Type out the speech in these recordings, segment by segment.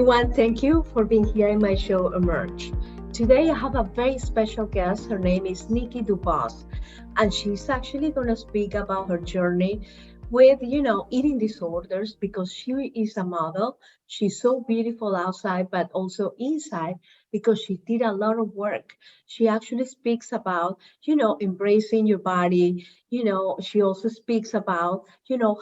everyone. Thank you for being here in my show, Emerge. Today, I have a very special guest. Her name is Nikki DuBose, and she's actually going to speak about her journey with, eating disorders because she is a model. She's so beautiful outside, but also inside because she did a lot of work. She actually speaks about, embracing your body. She also speaks about,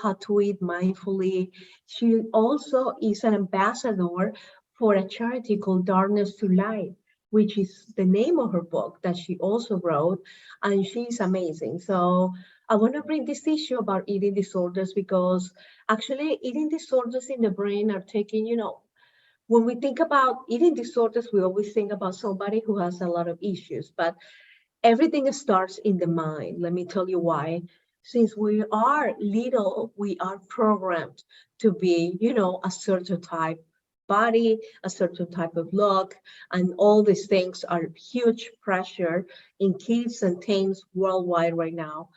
how to eat mindfully. She also is an ambassador for a charity called Darkness to Light, which is the name of her book that she also wrote, and she's amazing. So I want to bring this issue about eating disorders because actually eating disorders in the brain are taking, when we think about eating disorders, we always think about somebody who has a lot of issues, but everything starts in the mind. Let me tell you why. Since we are little, we are programmed to be, a certain type body, a certain type of look, and all these things are huge pressure in kids and teens worldwide right now.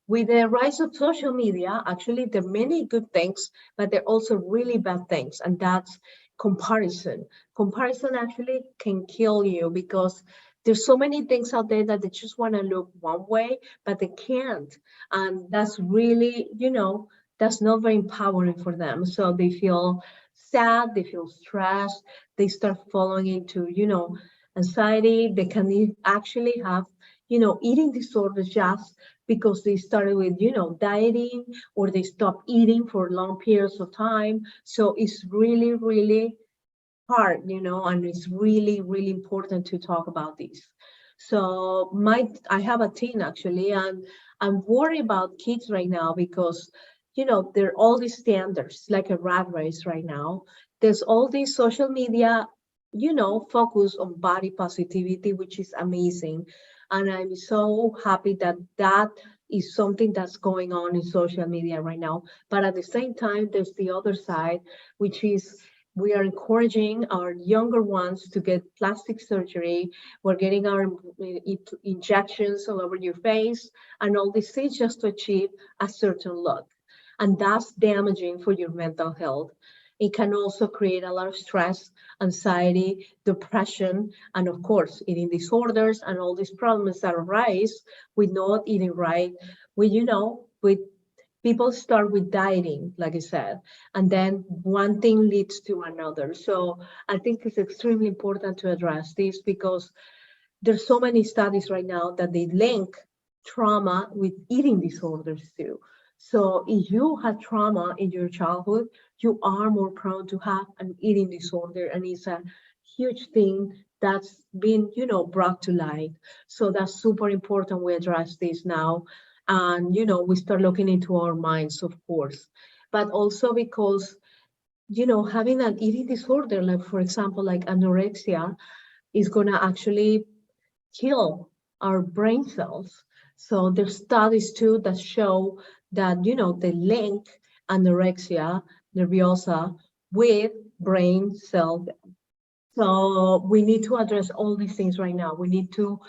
With the rise of social media, actually, there are many good things, but there are also really bad things, and that's comparison. Comparison actually can kill you because there's so many things out there that they just want to look one way, but they can't. And that's really, that's not very empowering for them. So they feel sad, they feel stressed, they start falling into, anxiety. They can actually have, eating disorders just because they started with, dieting or they stop eating for long periods of time. So it's really, really hard, and it's really, really important to talk about this. So I have a teen actually, and I'm worried about kids right now because, there are all these standards, like a rat race right now. There's all these social media, focus on body positivity, which is amazing. And I'm so happy that that is something that's going on in social media right now. But at the same time, there's the other side, which is we are encouraging our younger ones to get plastic surgery. We're getting our injections all over your face and all these things just to achieve a certain look. And that's damaging for your mental health. It can also create a lot of stress, anxiety, depression, and of course, eating disorders and all these problems that arise with not eating right. With people start with dieting, like I said, and then one thing leads to another. So I think it's extremely important to address this because there's so many studies right now that they link trauma with eating disorders too. So if you had trauma in your childhood, you are more prone to have an eating disorder, and it's a huge thing that's been, brought to light. So that's super important we address this now. And, we start looking into our minds, of course, but also because, having an eating disorder, like for example, like anorexia, is going to actually kill our brain cells. So there's studies too that show that, they link anorexia nerviosa with brain cell. So we need to address all these things right now. We need to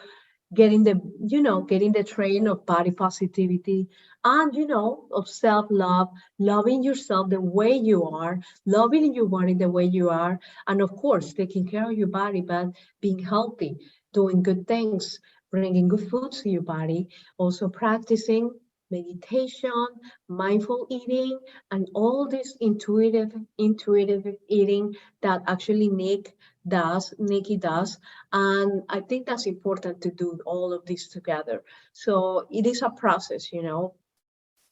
getting the train of body positivity and, of self-love, loving yourself the way you are, loving your body the way you are, and of course, taking care of your body, but being healthy, doing good things, bringing good foods to your body, also practicing meditation, mindful eating, and all this intuitive eating that actually Nikki does. And I think that's important to do all of this together. So it is a process,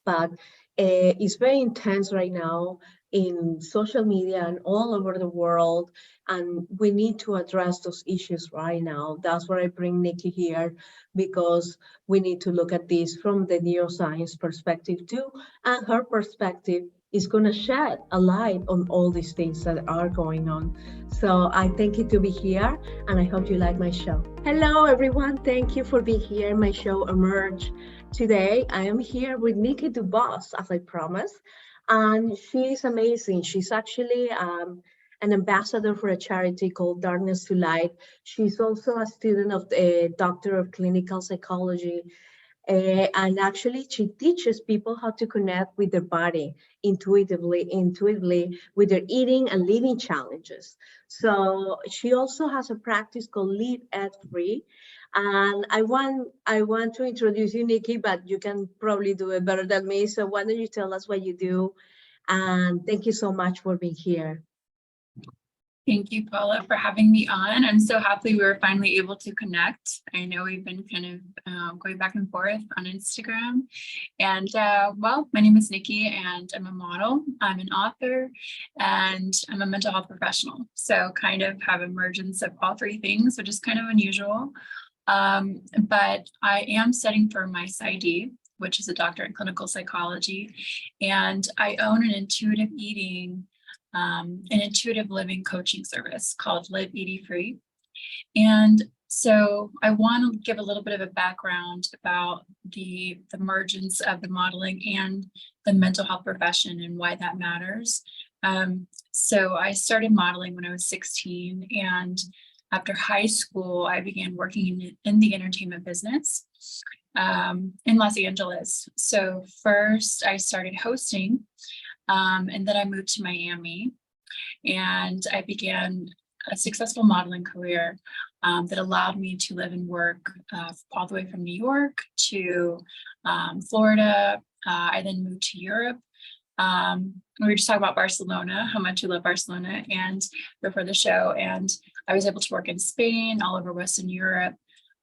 but it's very intense right now in social media and all over the world. And we need to address those issues right now. That's why I bring Nikki here, because we need to look at this from the neuroscience perspective too. And her perspective is going to shed a light on all these things that are going on. So I thank you to be here, and I hope you like my show. Hello, everyone. Thank you for being here in my show, Emerge. Today, I am here with Nikki DuBose, as I promised, and she's amazing. She's actually an ambassador for a charity called Darkness to Light. She's also a student of the Doctor of Clinical Psychology And actually, she teaches people how to connect with their body intuitively with their eating and living challenges. So she also has a practice called Live Eat Free. And I want to introduce you, Nikki, but you can probably do it better than me. So why don't you tell us what you do? And thank you so much for being here. Thank you, Paula, for having me on. I'm so happy we were finally able to connect. I know we've been kind of going back and forth on Instagram. And well, my name is Nikki and I'm a model, I'm an author, and I'm a mental health professional. So kind of have emergence of all three things, which is kind of unusual. But I am studying for my PsyD, which is a doctorate in clinical psychology. And I own an intuitive eating an intuitive living coaching service called Live Eat Free. And so I want to give a little bit of a background about the emergence of the modeling and the mental health profession and why that matters. So I started modeling when I was 16, and after high school, I began working in the entertainment business in Los Angeles. So first I started hosting, and then I moved to Miami, and I began a successful modeling career that allowed me to live and work all the way from New York to Florida. I then moved to Europe. We were just talking about Barcelona, how much I love Barcelona, and before the show, and I was able to work in Spain, all over Western Europe.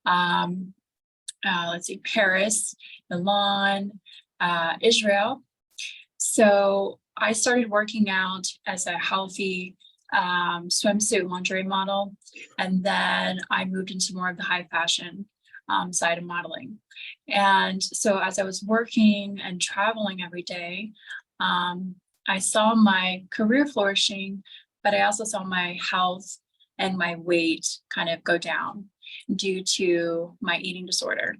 Let's see, Paris, Milan, Israel. So I started working out as a healthy swimsuit lingerie model, and then I moved into more of the high fashion side of modeling. And so as I was working and traveling every day, I saw my career flourishing, but I also saw my health and my weight kind of go down due to my eating disorder.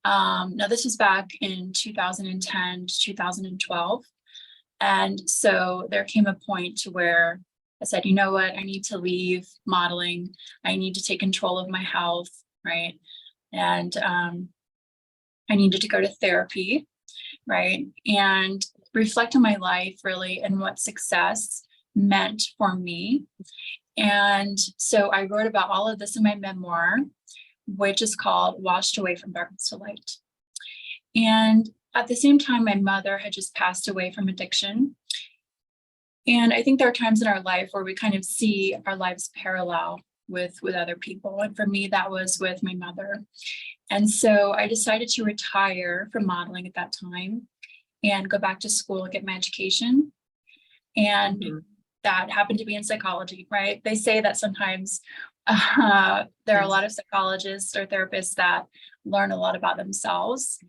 Now this was back in 2010 to 2012. And so there came a point to where I said, you know what, I need to leave modeling. I need to take control of my health, right? And I needed to go to therapy, right? And reflect on my life really and what success meant for me. And so I wrote about all of this in my memoir, which is called Washed Away from Darkness to Light. And at the same time, my mother had just passed away from addiction. And I think there are times in our life where we kind of see our lives parallel with other people. And for me, that was with my mother. And so I decided to retire from modeling at that time and go back to school and get my education. And that happened to be in psychology, right? They say that sometimes there are a lot of psychologists or therapists that learn a lot about themselves.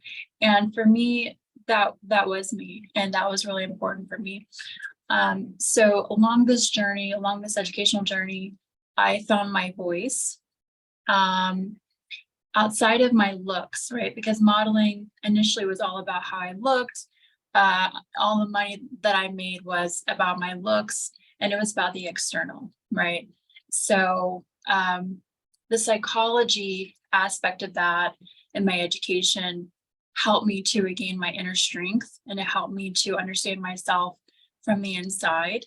And for me, that was me, and that was really important for me. So along this journey, along this educational journey, I found my voice outside of my looks, right? Because modeling initially was all about how I looked. All the money that I made was about my looks, and it was about the external, right? So the psychology aspect of that in my education helped me to regain my inner strength, and it helped me to understand myself from the inside.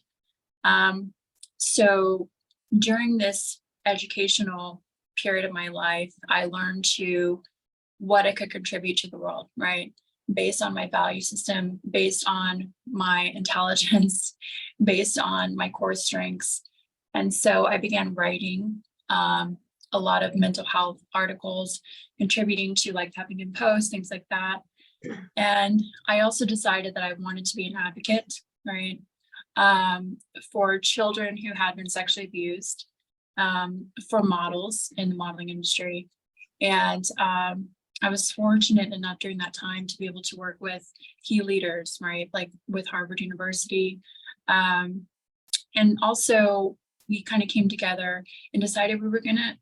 So during this educational period of my life, I learned what I could contribute to the world, right? Based on my value system, based on my intelligence, based on my core strengths. And so I began writing a lot of mental health articles, contributing to like Huffington Post, things like that. And I also decided that I wanted to be an advocate, right, for children who had been sexually abused, for models in the modeling industry. And I was fortunate enough during that time to be able to work with key leaders, right, like with Harvard University. And also we kind of came together and decided we were going to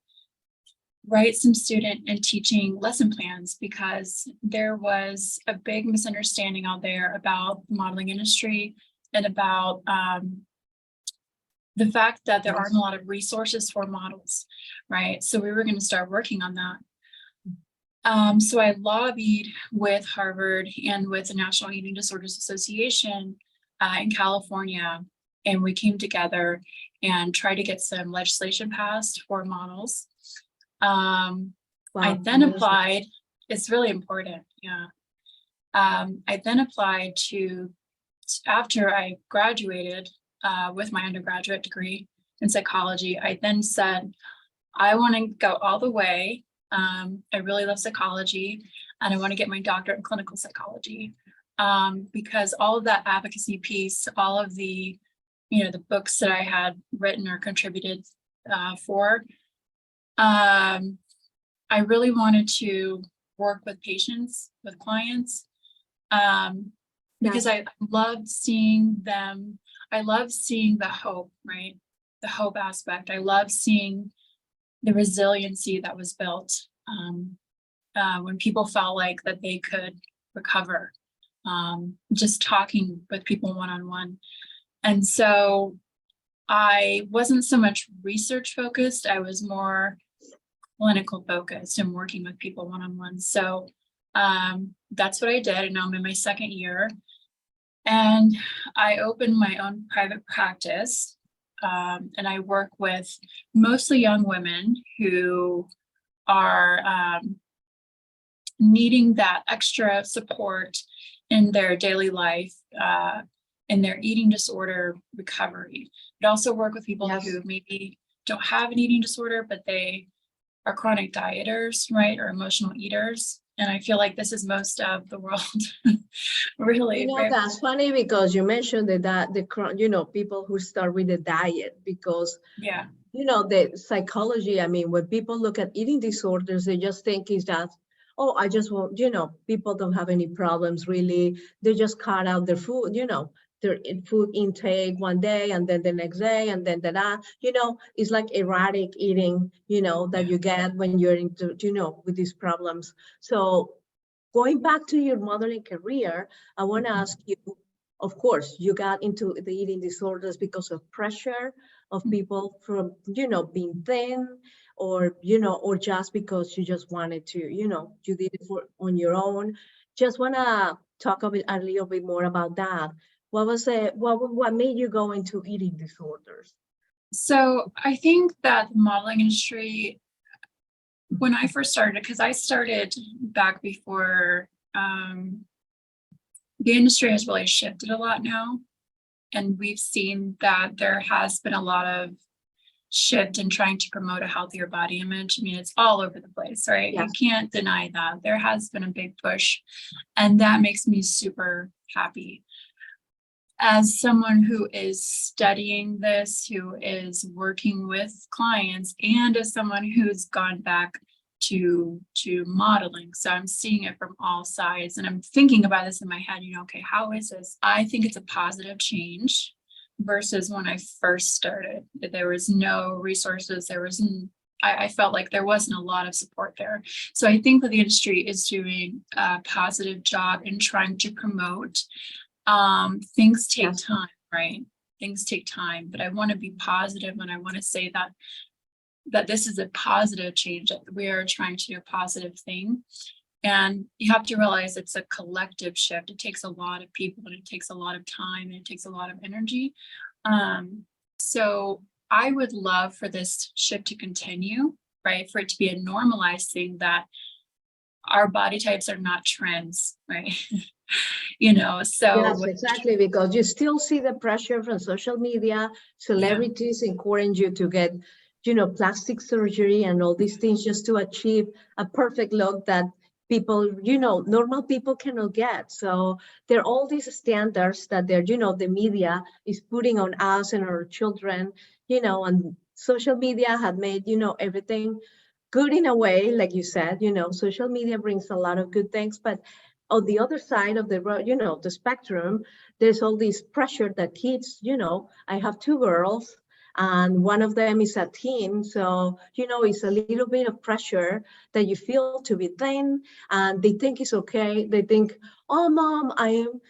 write some student and teaching lesson plans, because there was a big misunderstanding out there about the modeling industry and about the fact that there aren't a lot of resources for models, right? So we were going to start working on that. So I lobbied with Harvard and with the National Eating Disorders Association in California, and we came together and tried to get some legislation passed for models. I then applied, it's really important, yeah. I then applied to, after I graduated with my undergraduate degree in psychology, I then said, I want to go all the way. I really love psychology, and I want to get my doctorate in clinical psychology, because all of that advocacy piece, all of the, the books that I had written or contributed for, I really wanted to work with patients, with clients, because I loved seeing them. I love seeing the hope, right? The hope aspect. I love seeing the resiliency that was built when people felt like that they could recover, just talking with people one-on-one. And so I wasn't so much research focused, I was more clinical focused and working with people one-on-one. So that's what I did, and now I'm in my second year. And I opened my own private practice. And I work with mostly young women who are needing that extra support in their daily life, in their eating disorder recovery. But also work with people who maybe don't have an eating disorder, but they are chronic dieters, right, or emotional eaters. And I feel like this is most of the world, really. That's funny because you mentioned that people who start with the diet because, the psychology, I mean, when people look at eating disorders, they just think is that, oh, I just want, people don't have any problems really. They just cut out their food, their food intake one day and then the next day and then it's like erratic eating, that you get when you're into, with these problems. So going back to your modeling career, I want to ask you, of course, you got into the eating disorders because of pressure of people from, being thin or, or just because you just wanted to, you did it on your own. Just want to talk a little bit more about that. What was it? What made you go into eating disorders? So I think that the modeling industry, when I first started, because I started back before, the industry has really shifted a lot now. And we've seen that there has been a lot of shift in trying to promote a healthier body image. I mean, it's all over the place, right? Yes. You can't deny that. There has been a big push, and that makes me super happy. As someone who is studying this, who is working with clients, and as someone who's gone back to modeling. So I'm seeing it from all sides, and I'm thinking about this in my head, okay, how is this? I think it's a positive change versus when I first started. There was no resources, I felt like there wasn't a lot of support there. So I think that the industry is doing a positive job in trying to promote. Things take time, right? Things take time, but I want to be positive, and I want to say that this is a positive change, that we are trying to do a positive thing. And you have to realize it's a collective shift. It takes a lot of people, and it takes a lot of time, and it takes a lot of energy. So I would love for this shift to continue, right? For it to be a normalized thing, that our body types are not trends, right? So yes, exactly, because you still see the pressure from social media. Celebrities encourage you to get, plastic surgery and all these things just to achieve a perfect look that people, normal people cannot get. So there are all these standards that they're, the media is putting on us and our children, and social media had made, everything good in a way, like you said, social media brings a lot of good things, but on the other side of the road, the spectrum, there's all this pressure that kids, I have two girls and one of them is a teen. So, it's a little bit of pressure that you feel to be thin, and they think it's okay. They think, oh, mom, I'm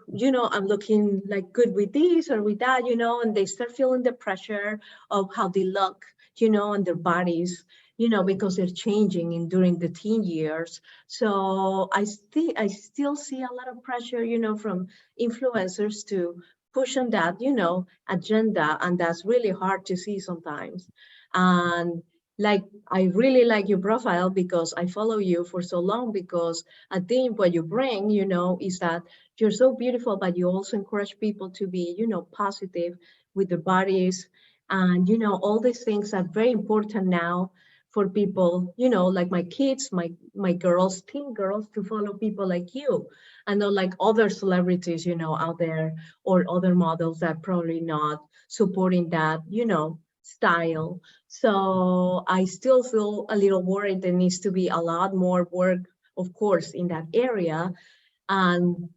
looking like good with this or with that, and they start feeling the pressure of how they look, and their bodies, because they're changing during the teen years. So I still see a lot of pressure, from influencers to push on that, agenda. And that's really hard to see sometimes. And like, I really like your profile because I follow you for so long, because I think what you bring, is that you're so beautiful, but you also encourage people to be, positive with their bodies. And, all these things are very important now for people, like my kids, my girls, teen girls, to follow people like you, and not like other celebrities, out there, or other models that probably not supporting that, style. So I still feel a little worried. There needs to be a lot more work, of course, in that area. And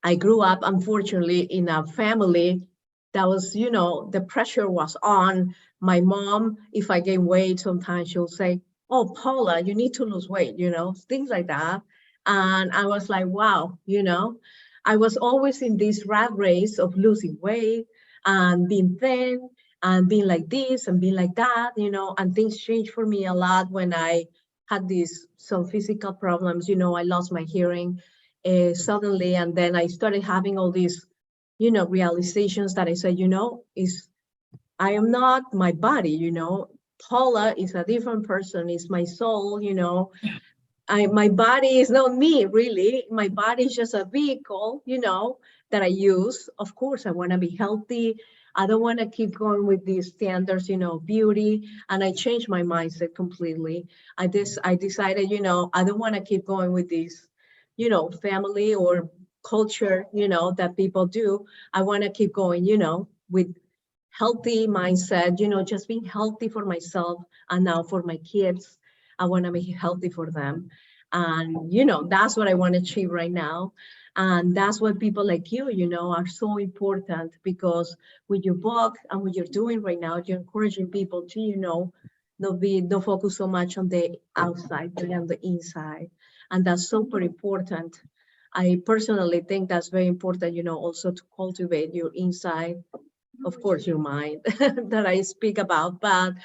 I grew up, unfortunately, in a family that was, the pressure was on. My mom, if I gain weight, sometimes she'll say, "Oh, Paula, you need to lose weight," things like that. And I was like, wow, I was always in this rat race of losing weight and being thin and being like this and being like that, and things changed for me a lot when I had some physical problems. I lost my hearing suddenly, and then I started having all these, realizations that I said, is I am not my body, Paula is a different person, is my soul, Yeah. my body is not me, really. My body is just a vehicle, that I use. Of course, I want to be healthy. I don't want to keep going with these standards, beauty. And I changed my mindset completely. I decided, I don't want to keep going with this, family or culture, that people do. I want to keep going, with healthy mindset, just being healthy for myself and now for my kids. I want to be healthy for them. And, that's what I want to achieve right now. And that's what people like you, are so important, because with your book and what you're doing right now, you're encouraging people to, don't focus so much on the outside, but on the inside. And that's super important. I personally think that's very important, also to cultivate your inside, of course, your mind that I speak about, but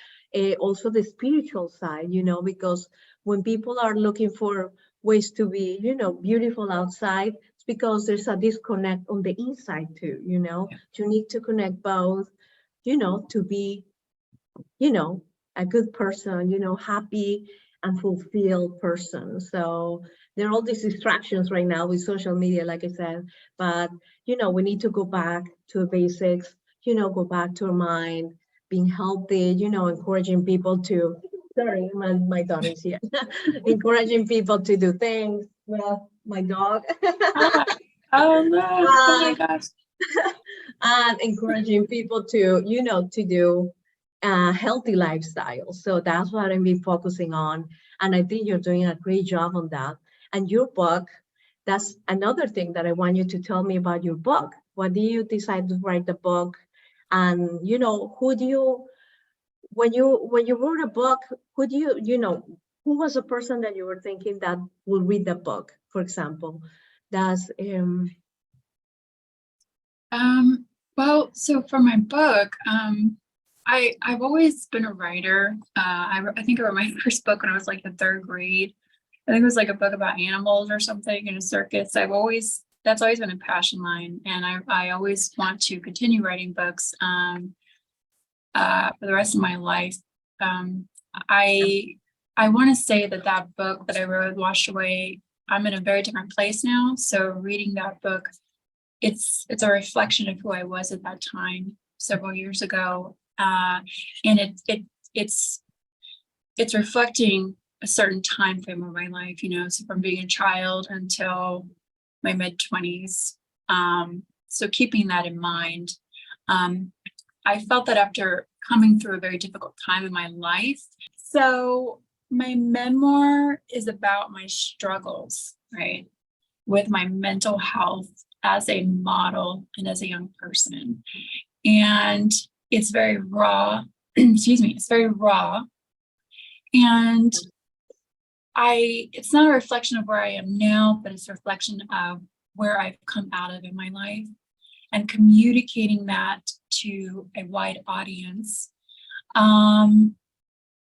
also the spiritual side, because when people are looking for ways to be, beautiful outside, it's because there's a disconnect on the inside too, You need to connect both, to be, a good person, happy and fulfilled person. So there are all these distractions right now with social media, like I said, but, we need to go back to the basics, go back to our mind, being healthy, encouraging people to, sorry, my daughter is here, encouraging people to do things. Well, my dog. Oh no! Oh my gosh! And encouraging people to, to do a healthy lifestyle. So that's what I've been focusing on. And I think you're doing a great job on that. And your book, that's another thing that I want you to tell me about your book. Why do you decide to write the book? And, who do you, when you wrote a book, who do who was a person that you were thinking that will read the book, for example? That's, Well, so for my book, I've always been a writer. I think I wrote my first book when I was like in third grade. I think it was like a book about animals or something in a circus. That's always been a passion of mine, and I always want to continue writing books for the rest of my life. I want to say that book that I wrote, Washed Away, I'm in a very different place now. So reading that book, it's a reflection of who I was at that time several years ago, and it's reflecting a certain time frame of my life, so from being a child until my mid-20s. So keeping that in mind, I felt that after coming through a very difficult time in my life, so my memoir is about my struggles, right, with my mental health as a model and as a young person. And it's very raw, it's very raw. And it's not a reflection of where I am now, but it's a reflection of where I've come out of in my life, and communicating that to a wide audience.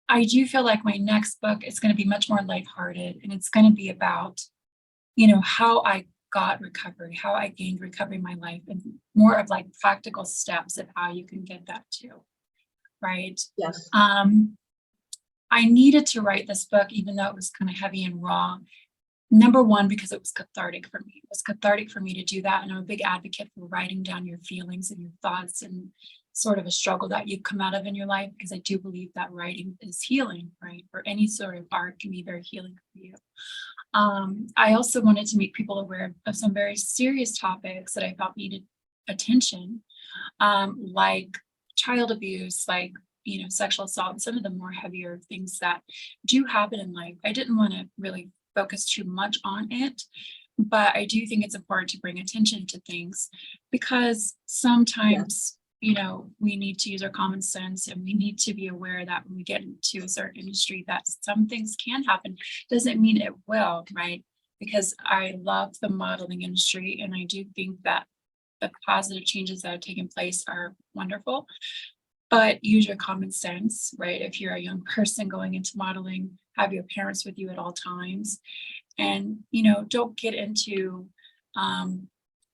I do feel like my next book is going to be much more lighthearted, and it's going to be about, how I got recovery, how I gained recovery in my life, and more of like practical steps of how you can get that too. Right. Yes. I needed to write this book, even though it was kind of heavy and raw. Number one, because it was cathartic for me. It was cathartic for me to do that. And I'm a big advocate for writing down your feelings and your thoughts and sort of a struggle that you've come out of in your life, because I do believe that writing is healing, right? Or any sort of art can be very healing for you. I also wanted to make people aware of some very serious topics that I felt needed attention, like child abuse, like sexual assault, some of the more heavier things that do happen in life. I didn't want to really focus too much on it, but I do think it's important to bring attention to things, because sometimes we need to use our common sense, and we need to be aware that when we get into a certain industry that some things can happen. Doesn't mean it will, right? Because I love the modeling industry, and I do think that the positive changes that have taken place are wonderful. But use your common sense, right? If you're a young person going into modeling, have your parents with you at all times, and don't get into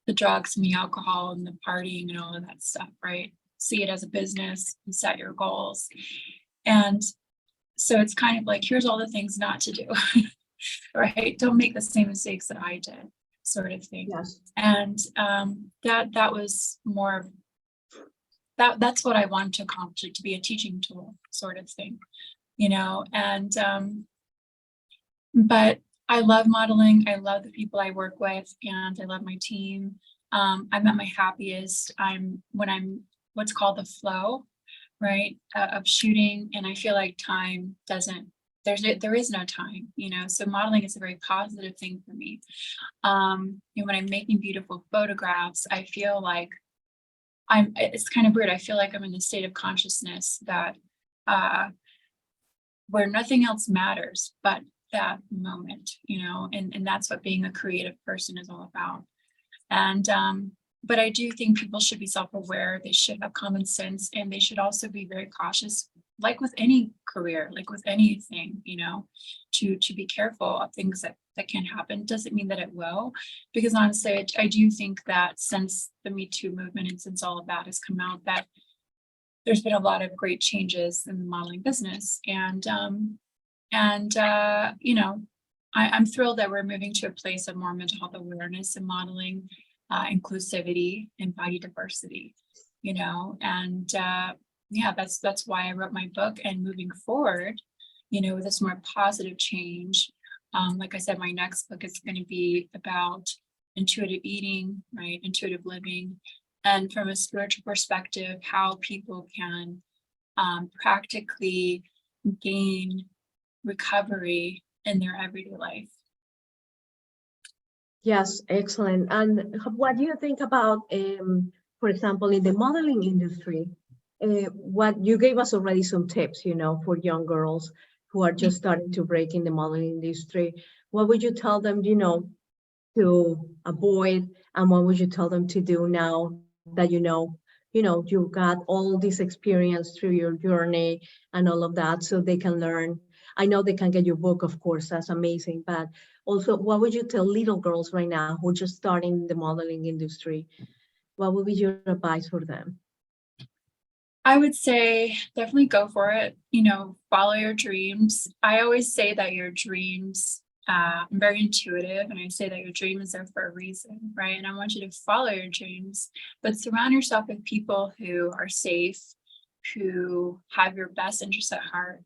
the drugs and the alcohol and the partying and all of that stuff, right? See it as a business and set your goals. And so it's kind of like, here's all the things not to do, right? Don't make the same mistakes that I did, sort of thing. Yes. And that was more of that's what I wanted to accomplish, to be a teaching tool, sort of thing, and but I love modeling. I love the people I work with, and I love my team. I'm at my happiest when I'm what's called the flow, right, of shooting, and I feel like time doesn't. There is no time, So modeling is a very positive thing for me. When I'm making beautiful photographs, I feel like it's kind of weird. I feel like I'm in a state of consciousness that where nothing else matters but that moment, and that's what being a creative person is all about. And but I do think people should be self-aware. They should have common sense, and they should also be very cautious, like with any career, like with anything, to be careful of things that can happen. Doesn't mean that it will, because honestly, I do think that since the Me Too movement and since all of that has come out, that there's been a lot of great changes in the modeling business. And I'm thrilled that we're moving to a place of more mental health awareness in modeling, inclusivity, and body diversity, and that's why I wrote my book. And moving forward, with this more positive change, like I said, my next book is going to be about intuitive eating, right? Intuitive living, and from a spiritual perspective, how people can practically gain recovery in their everyday life. Yes, excellent. And what do you think about, for example, in the modeling industry? What you gave us already some tips, for young girls who are just starting to break in the modeling industry. What would you tell them, to avoid, and what would you tell them to do now that you got all this experience through your journey and all of that, so they can learn? I know they can get your book, of course, that's amazing, but also, what would you tell little girls right now who are just starting the modeling industry? What would be your advice for them? I would say definitely go for it. Follow your dreams. I always say that your dreams, I'm very intuitive, and I say that your dream is there for a reason, right? And I want you to follow your dreams, but surround yourself with people who are safe, who have your best interests at heart,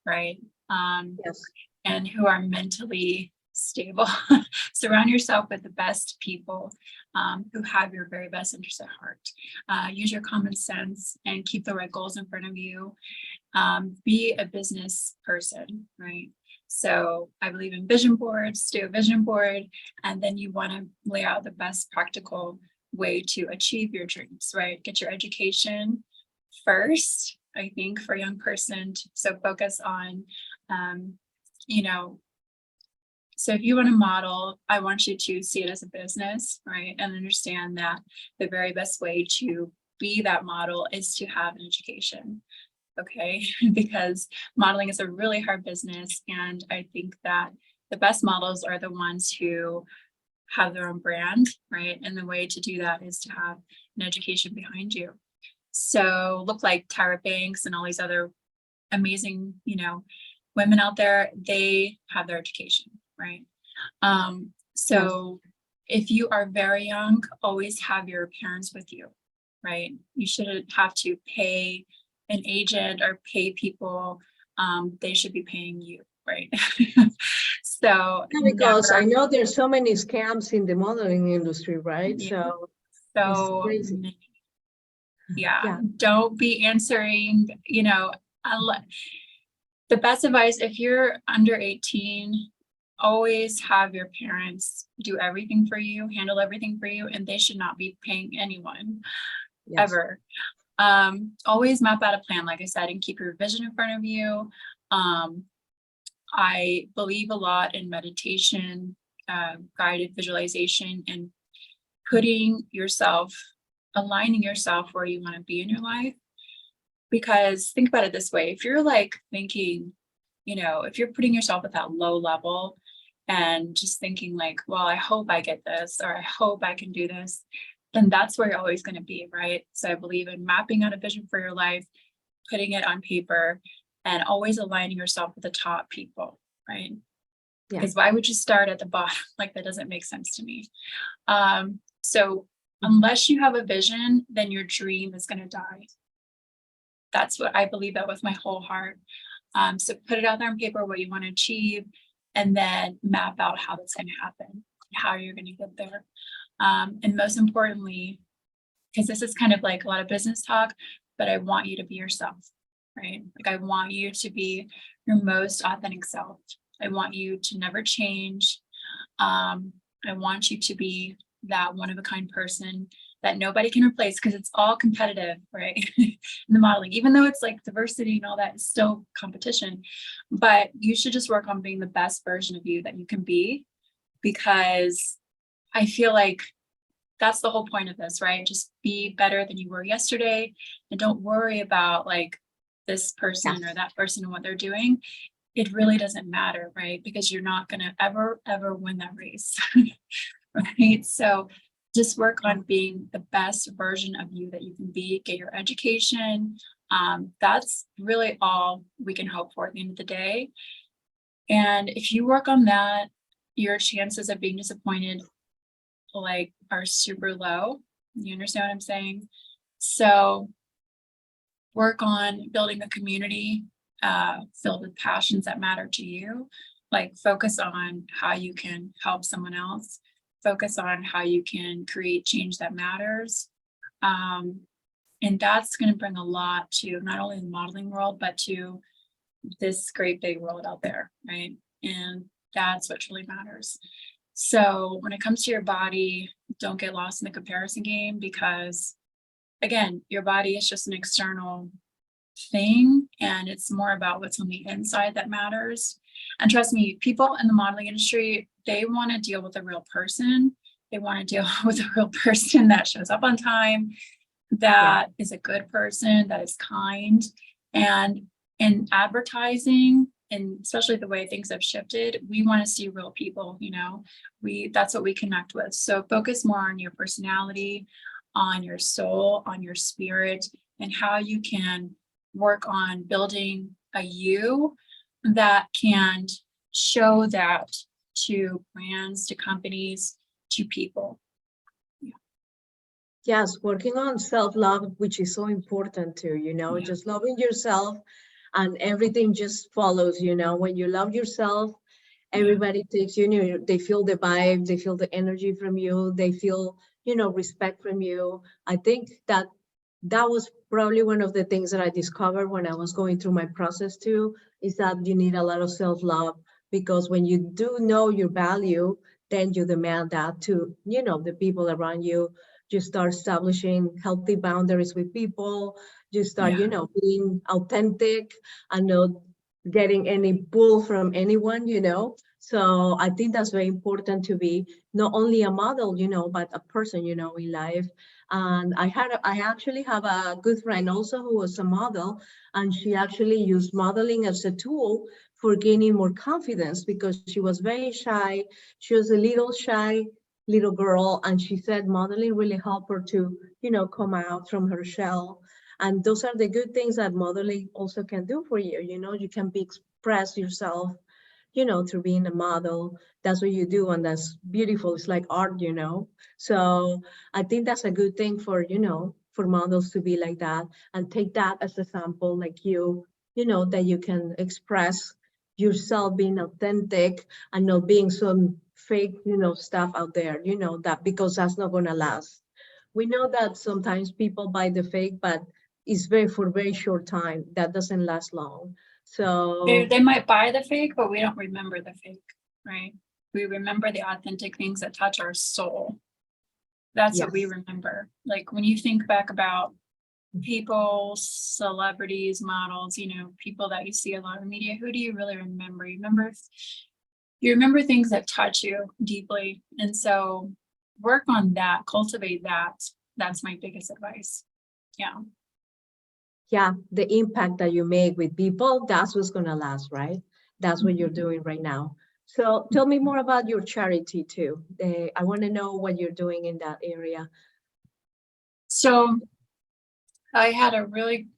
right? Yes. And who are mentally stable. Surround yourself with the best people who have your very best interests at heart. Use your common sense and keep the right goals in front of you. Be a business person, right? So I believe in vision boards. Do a vision board, and then you want to lay out the best practical way to achieve your dreams, right? Get your education first, I think, for a young person. So focus on, so if you want to model, I want you to see it as a business, right? And understand that the very best way to be that model is to have an education, okay? Because modeling is a really hard business. And I think that the best models are the ones who have their own brand, right? And the way to do that is to have an education behind you. So look like Tyra Banks and all these other amazing, women out there, they have their education, right? So if you are very young, always have your parents with you, right? You shouldn't have to pay an agent or pay people. They should be paying you, right? So because I know there's so many scams in the modeling industry, right? Yeah. So it's crazy. Yeah. Don't be answering, the best advice, if you're under 18, always have your parents do everything for you, handle everything for you, and they should not be paying anyone ever. Always map out a plan, like I said, and keep your vision in front of you. I believe a lot in meditation, guided visualization, and aligning yourself where you want to be in your life. Because think about it this way, if you're like thinking, if you're putting yourself at that low level and just thinking like, well, I hope I get this, or I hope I can do this, then that's where you're always going to be, right? So I believe in mapping out a vision for your life, putting it on paper, and always aligning yourself with the top people, right? Because why would you start at the bottom? Like, that doesn't make sense to me. So unless you have a vision, then your dream is going to die. That's what I believe that with my whole heart. So put it out there on paper, what you want to achieve, and then map out how that's going to happen, how you're going to get there. And most importantly, because this is kind of like a lot of business talk, but I want you to be yourself, right? Like, I want you to be your most authentic self. I want you to never change. I want you to be that one-of-a-kind person that nobody can replace, because it's all competitive, right? In the modeling, even though it's like diversity and all that, is still competition. But you should just work on being the best version of you that you can be, because I feel like that's the whole point of this, right? Just be better than you were yesterday, and don't worry about like this person or that person and what they're doing. It really doesn't matter, right? Because you're not going to ever win that race, right? So just work on being the best version of you that you can be, get your education. That's really all we can hope for at the end of the day. And if you work on that, your chances of being disappointed like are super low. You understand what I'm saying? So work on building a community filled with passions that matter to you. Like, focus on how you can help someone else. Focus on how you can create change that matters. And that's going to bring a lot to not only the modeling world, but to this great big world out there, right? And that's what really matters. So when it comes to your body, don't get lost in the comparison game, because again, your body is just an external thing, and it's more about what's on the inside that matters. And trust me, people in the modeling industry, they want to deal with a real person. They want to deal with a real person that shows up on time, that is a good person, that is kind. And in advertising, and especially the way things have shifted, we want to see real people, that's what we connect with. So focus more on your personality, on your soul, on your spirit, and how you can work on building a you that can show that to brands, to companies, to people. Yes, working on self-love, which is so important too, just loving yourself, and everything just follows, when you love yourself, everybody takes you, they feel the vibe, they feel the energy from you, they feel, respect from you. I think that was probably one of the things that I discovered when I was going through my process too, is that you need a lot of self-love, because when you do know your value, then you demand that to, the people around you. You start establishing healthy boundaries with people. You start, being authentic and not getting any pull from anyone, So I think that's very important to be not only a model, but a person, in life. And I actually have a good friend also who was a model, and she actually used modeling as a tool for gaining more confidence because she was very shy. She was a little shy little girl, and she said modeling really helped her to, come out from her shell. And those are the good things that modeling also can do for you. You can express yourself, through being a model. That's what you do, and that's beautiful. It's like art. So I think that's a good thing for, for models to be like that and take that as a sample, like that you can express yourself being authentic and not being some fake, stuff out there, that because that's not gonna last. We know that sometimes people buy the fake, but it's for very short time. That doesn't last long. So They might buy the fake, but we don't remember the fake, right? We remember the authentic things that touch our soul. That's what we yes. remember. Like when you think back about people, celebrities, models, people that you see a lot in media, who do you really remember? You remember things that touch you deeply. And so work on that, cultivate that. That's my biggest advice. Yeah. Yeah, the impact that you make with people, that's what's gonna last, right? That's what you're doing right now. So tell me more about your charity too. I want to know what you're doing in that area. So I had a really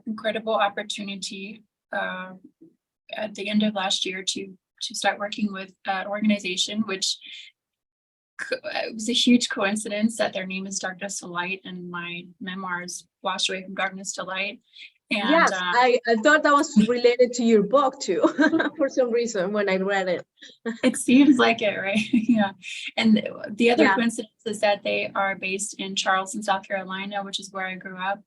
incredible opportunity at the end of last year to start working with an organization, which it was a huge coincidence that their name is Darkness to Light, and my memoirs Washed Away from Darkness to Light. And Yes, I thought that was related to your book too, for some reason when I read it. it seems like it, right? Yeah. And the other Yeah. coincidence is that they are based in Charleston, South Carolina, which is where I grew up.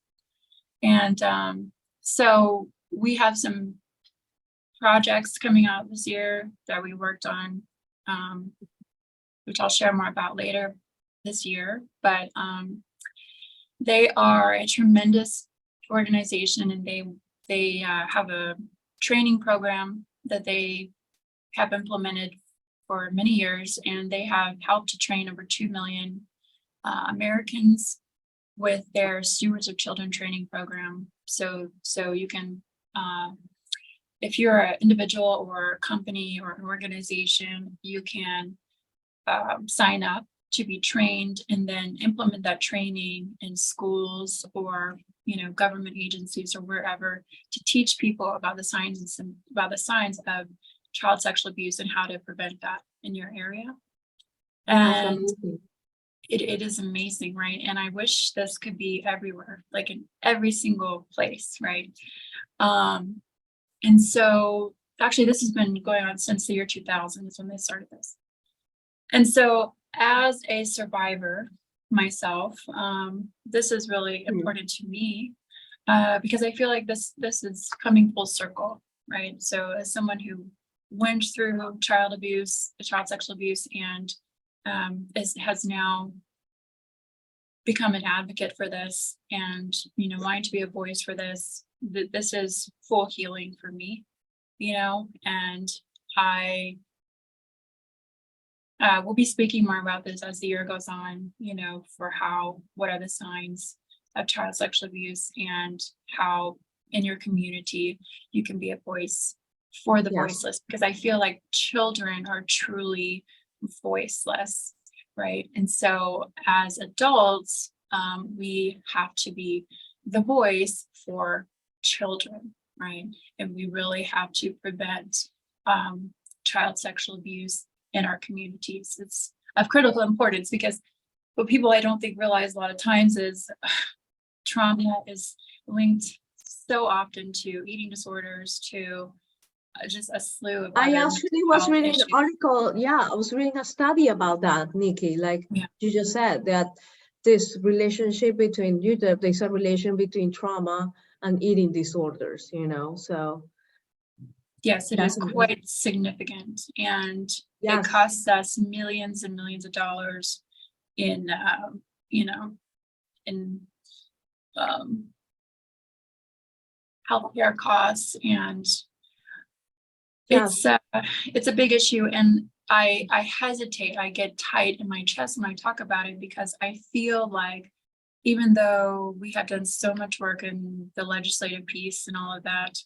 And so we have some projects coming out this year that we worked on, which I'll share more about later this year. But they are a tremendous organization, and they have a training program that they have implemented for many years, and they have helped to train over 2 million Americans with their Stewards of Children training program. So you can, if you're an individual or a company or an organization, you can sign up to be trained and then implement that training in schools or government agencies or wherever to teach people about the signs of child sexual abuse and how to prevent that in your area. And it is amazing, right? And I wish this could be everywhere, like in every single place, right? And so actually this has been going on since the year 2000 is when they started this. And so as a survivor myself, this is really important to me because I feel like this is coming full circle, right? So as someone who went through child sexual abuse, and has now become an advocate for this and, wanting to be a voice for this, this is full healing for me, and I we'll be speaking more about this as the year goes on, for what are the signs of child sexual abuse and how in your community you can be a voice for the voiceless, because I feel like children are truly voiceless, right? And so as adults, we have to be the voice for children, right? And we really have to prevent child sexual abuse in our communities. It's of critical importance because what people I don't think realize a lot of times is trauma is linked so often to eating disorders, to just a slew of I actually was reading an article. Yeah, I was reading a study about that, Nikki. Like you just said, that this relationship between there's a relation between trauma and eating disorders, so. Yes, it is quite significant, and it costs us millions and millions of dollars in, healthcare costs, and it's a big issue. And I hesitate, I get tight in my chest when I talk about it because I feel like even though we have done so much work in the legislative piece and all of that,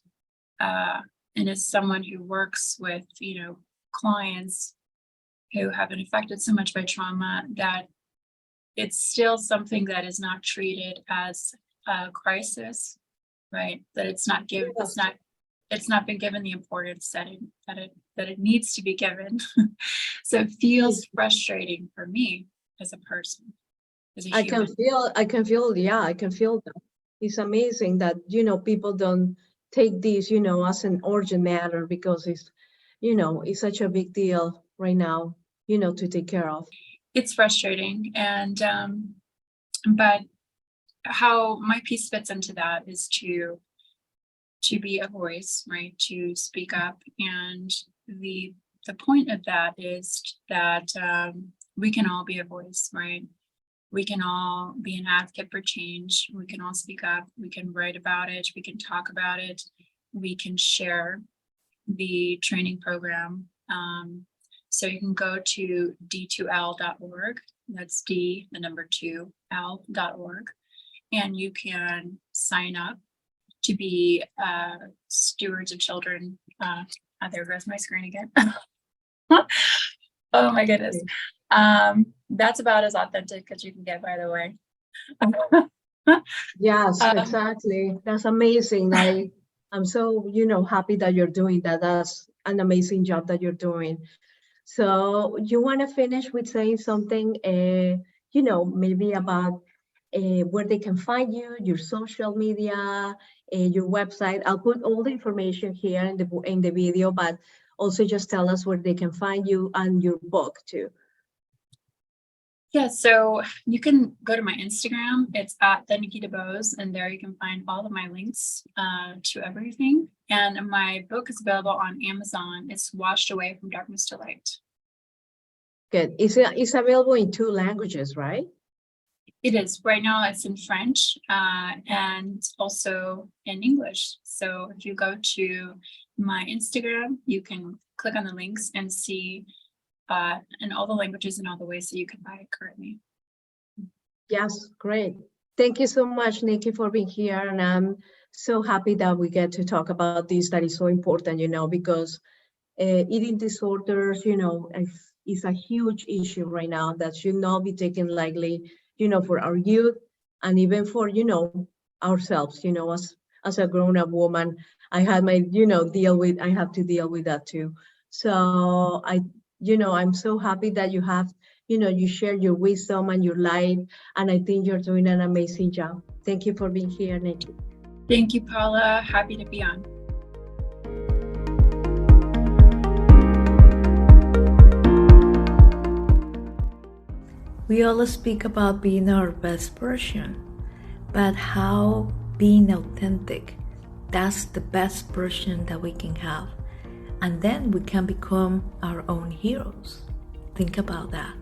and as someone who works with, clients who have been affected so much by trauma, that it's still something that is not treated as a crisis, right? That it's not given, it's not been given the importance that it needs to be given. So it feels frustrating for me as a person, as a human. I can feel that. It's amazing that, people don't take this, as an urgent matter, because it's, it's such a big deal right now, to take care of. It's frustrating. And, but how my piece fits into that is to be a voice, right? To speak up. And the point of that is that we can all be a voice, right? We can all be an advocate for change. We can all speak up. We can write about it. We can talk about it. We can share the training program. So you can go to d2l.org. That's D, the number 2, l.org. And you can sign up to be stewards of children. There goes my screen again. Oh my goodness. That's about as authentic as you can get, by the way. Yes, exactly. That's amazing. I'm so, happy that you're doing that. That's an amazing job that you're doing. So you want to finish with saying something, maybe about where they can find you, your social media, your website. I'll put all the information here in the video, but also just tell us where they can find you and your book too. Yeah, so you can go to my Instagram. It's at the Nikki Dubose, and there you can find all of my links to everything. And my book is available on Amazon. It's Washed Away from Darkness to Light. Good. It's available in 2 languages, right? It is. Right now it's in French and also in English. So if you go to my Instagram, you can click on the links and see in all the languages and all the ways that you can buy it currently. Yes, great. Thank you so much, Nikki, for being here. And I'm so happy that we get to talk about this. That is so important, because eating disorders, is a huge issue right now that should not be taken lightly, for our youth and even for, ourselves, as a grown-up woman. I had my, I have to deal with that too. So I'm so happy that you have, you share your wisdom and your light, and I think you're doing an amazing job. Thank you for being here, Nikki. Thank you, Paula. Happy to be on. We always speak about being our best version, but how being authentic, that's the best version that we can have. And then we can become our own heroes. Think about that.